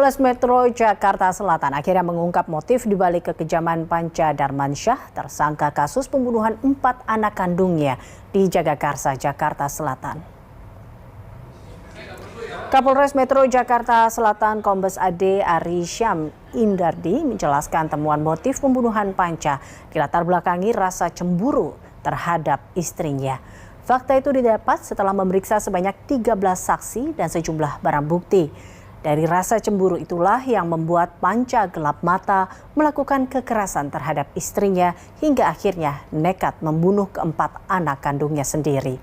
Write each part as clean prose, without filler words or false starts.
Polres Metro Jakarta Selatan akhirnya mengungkap motif dibalik kekejaman Panca Darmansyah, tersangka kasus pembunuhan 4 anak kandungnya di Jagakarsa, Jakarta Selatan. Kapolres Metro Jakarta Selatan Kombes AD Ari Syam Indardi menjelaskan temuan motif pembunuhan Panca dilatar belakangi rasa cemburu terhadap istrinya. Fakta itu didapat setelah memeriksa sebanyak 13 saksi dan sejumlah barang bukti. Dari rasa cemburu itulah yang membuat Panca gelap mata melakukan kekerasan terhadap istrinya hingga akhirnya nekat membunuh keempat anak kandungnya sendiri.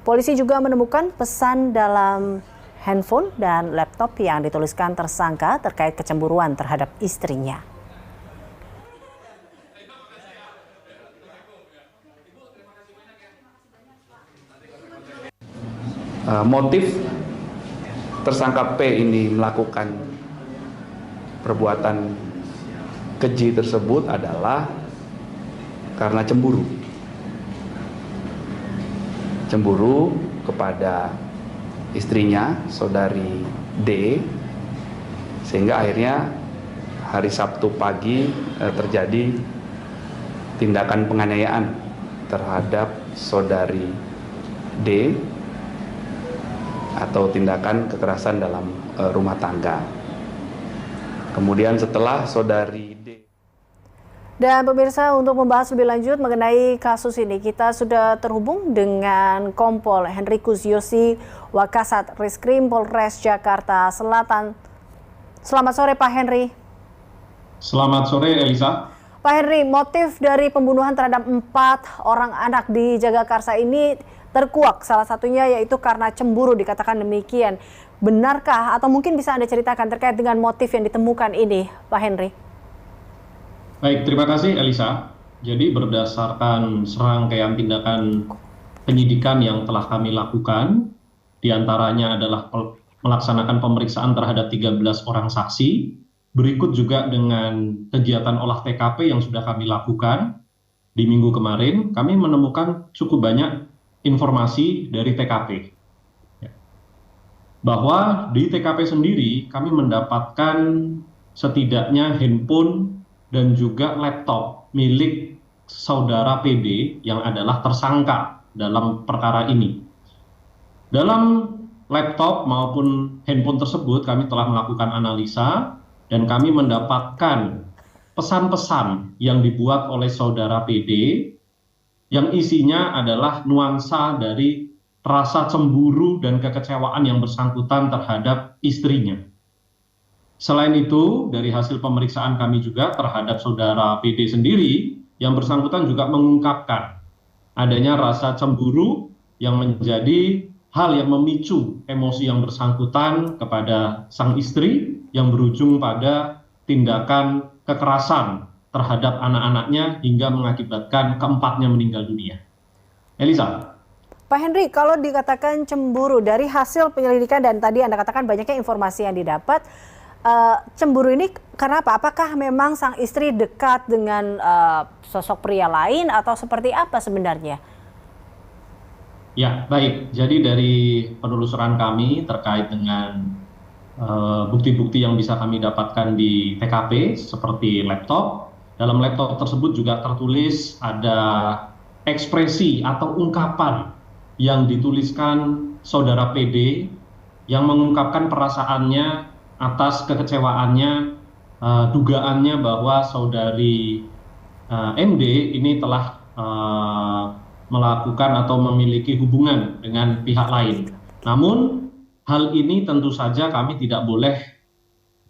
Polisi juga menemukan pesan dalam handphone dan laptop yang dituliskan tersangka terkait kecemburuan terhadap istrinya. Motif tersangka P ini melakukan perbuatan keji tersebut adalah karena cemburu. Cemburu kepada istrinya, saudari D, sehingga akhirnya hari Sabtu pagi terjadi tindakan penganiayaan terhadap saudari D atau tindakan kekerasan dalam rumah tangga. Kemudian setelah saudari D. Dan pemirsa, untuk membahas lebih lanjut mengenai kasus ini, kita sudah terhubung dengan Kompol Henrikus Yosi, Wakasat Reskrim Polres Jakarta Selatan. Selamat sore Pak Henry. Selamat sore Elisa. Pak Henry, motif dari pembunuhan terhadap 4 orang anak di Jagakarsa ini terkuak, salah satunya yaitu karena cemburu, dikatakan demikian. Benarkah atau mungkin bisa Anda ceritakan terkait dengan motif yang ditemukan ini, Pak Henry? Baik, terima kasih Elisa. Jadi berdasarkan serangkaian tindakan penyidikan yang telah kami lakukan, diantaranya adalah melaksanakan pemeriksaan terhadap 13 orang saksi, berikut juga dengan kegiatan olah TKP yang sudah kami lakukan di minggu kemarin, kami menemukan cukup banyak informasi dari TKP. Bahwa di TKP sendiri kami mendapatkan setidaknya handphone dan juga laptop milik saudara PD yang adalah tersangka dalam perkara ini. Dalam laptop maupun handphone tersebut kami telah melakukan analisa dan kami mendapatkan pesan-pesan yang dibuat oleh saudara PD yang isinya adalah nuansa dari rasa cemburu dan kekecewaan yang bersangkutan terhadap istrinya. Selain itu, dari hasil pemeriksaan kami juga terhadap saudara PD sendiri, yang bersangkutan juga mengungkapkan adanya rasa cemburu yang menjadi hal yang memicu emosi yang bersangkutan kepada sang istri yang berujung pada tindakan kekerasan terhadap anak-anaknya hingga mengakibatkan keempatnya meninggal dunia. Elisa. Pak Henry, kalau dikatakan cemburu dari hasil penyelidikan dan tadi Anda katakan banyaknya informasi yang didapat, cemburu ini karena apa? Apakah memang sang istri dekat dengan sosok pria lain atau seperti apa sebenarnya? Ya, baik. Jadi dari penelusuran kami terkait dengan bukti-bukti yang bisa kami dapatkan di TKP seperti laptop. Dalam laptop tersebut juga tertulis ada ekspresi atau ungkapan yang dituliskan saudara PD yang mengungkapkan perasaannya atas kekecewaannya, dugaannya bahwa saudari MD ini telah melakukan atau memiliki hubungan dengan pihak lain. Namun hal ini tentu saja kami tidak boleh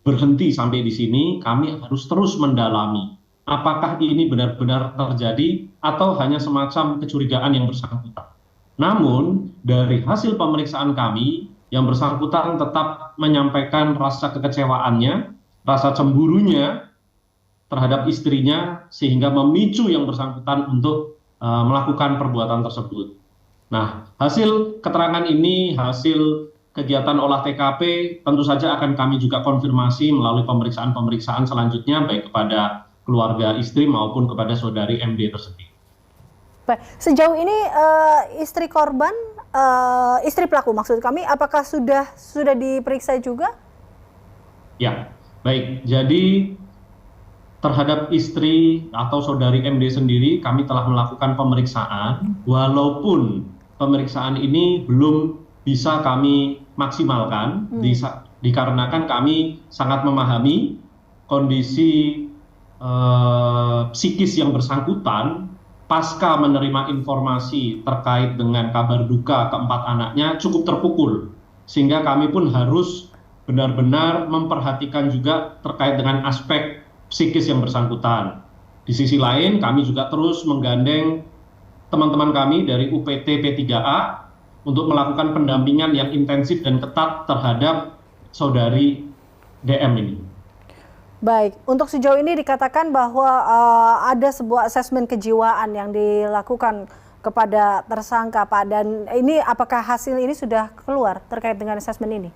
berhenti sampai di sini, kami harus terus mendalami apakah ini benar-benar terjadi atau hanya semacam kecurigaan yang bersangkutan. Namun dari hasil pemeriksaan kami, yang bersangkutan tetap menyampaikan rasa kekecewaannya, rasa cemburunya terhadap istrinya sehingga memicu yang bersangkutan untuk melakukan perbuatan tersebut. Nah, hasil keterangan ini, hasil kegiatan olah TKP tentu saja akan kami juga konfirmasi melalui pemeriksaan-pemeriksaan selanjutnya baik kepada keluarga istri maupun kepada saudari MD tersebut. Sejauh ini istri korban, istri pelaku maksud kami, apakah sudah diperiksa juga? Ya, baik. Jadi terhadap istri atau saudari MD sendiri kami telah melakukan pemeriksaan, walaupun pemeriksaan ini belum bisa kami maksimalkan, dikarenakan kami sangat memahami kondisi psikis yang bersangkutan pasca menerima informasi terkait dengan kabar duka keempat anaknya cukup terpukul, sehingga kami pun harus benar-benar memperhatikan juga terkait dengan aspek psikis yang bersangkutan. Di sisi lain, kami juga terus menggandeng teman-teman kami dari UPT P3A untuk melakukan pendampingan yang intensif dan ketat terhadap saudari DM ini. Baik, untuk sejauh ini dikatakan bahwa ada sebuah asesmen kejiwaan yang dilakukan kepada tersangka, Pak. Dan ini apakah hasil ini sudah keluar terkait dengan asesmen ini?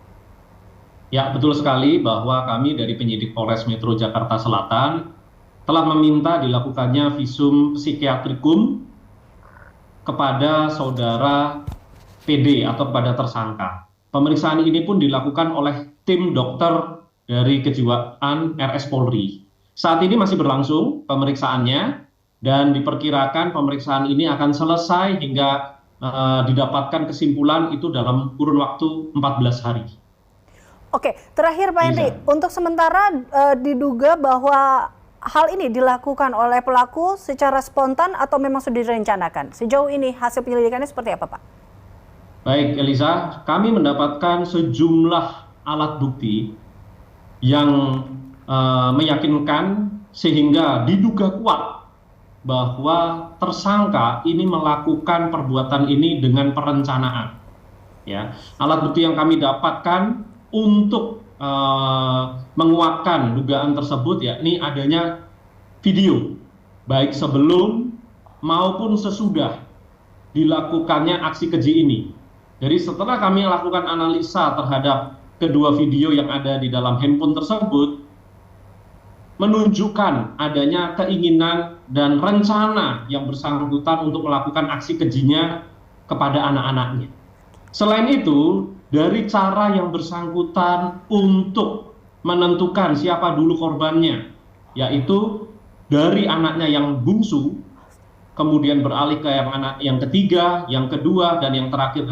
Ya, betul sekali bahwa kami dari penyidik Polres Metro Jakarta Selatan telah meminta dilakukannya visum psikiatrikum kepada saudara PD atau kepada tersangka. Pemeriksaan ini pun dilakukan oleh tim dokter dari kejiwaan RS Polri. Saat ini masih berlangsung pemeriksaannya dan diperkirakan pemeriksaan ini akan selesai hingga didapatkan kesimpulan itu dalam kurun waktu 14 hari. Oke, terakhir Pak Henry, untuk sementara diduga bahwa hal ini dilakukan oleh pelaku secara spontan atau memang sudah direncanakan? Sejauh ini hasil penyelidikannya seperti apa, Pak? Baik, Elisa, kami mendapatkan sejumlah alat bukti yang meyakinkan sehingga diduga kuat bahwa tersangka ini melakukan perbuatan ini dengan perencanaan. Ya, alat bukti yang kami dapatkan untuk menguatkan dugaan tersebut, yakni adanya video baik sebelum maupun sesudah dilakukannya aksi keji ini. Jadi setelah kami lakukan analisa terhadap kedua video yang ada di dalam handphone tersebut, menunjukkan adanya keinginan dan rencana yang bersangkutan untuk melakukan aksi kejinya kepada anak-anaknya. Selain itu, dari cara yang bersangkutan untuk menentukan siapa dulu korbannya, yaitu dari anaknya yang bungsu, kemudian beralih ke anak yang ketiga, yang kedua, dan yang terakhir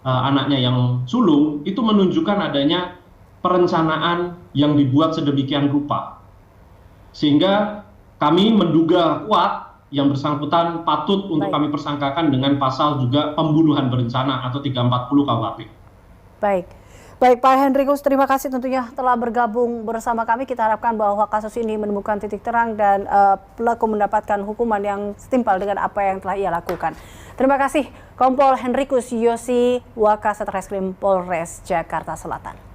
anaknya yang sulung, itu menunjukkan adanya perencanaan yang dibuat sedemikian rupa. Sehingga kami menduga kuat yang bersangkutan patut untuk kami persangkakan dengan pasal juga pembunuhan berencana atau 340 KUHP. Baik, Pak Henrikus, terima kasih tentunya telah bergabung bersama kami. Kita harapkan bahwa kasus ini menemukan titik terang dan pelaku mendapatkan hukuman yang setimpal dengan apa yang telah ia lakukan. Terima kasih, Kompol Henrikus Yosi, Wakasatreskrim Polres Jakarta Selatan.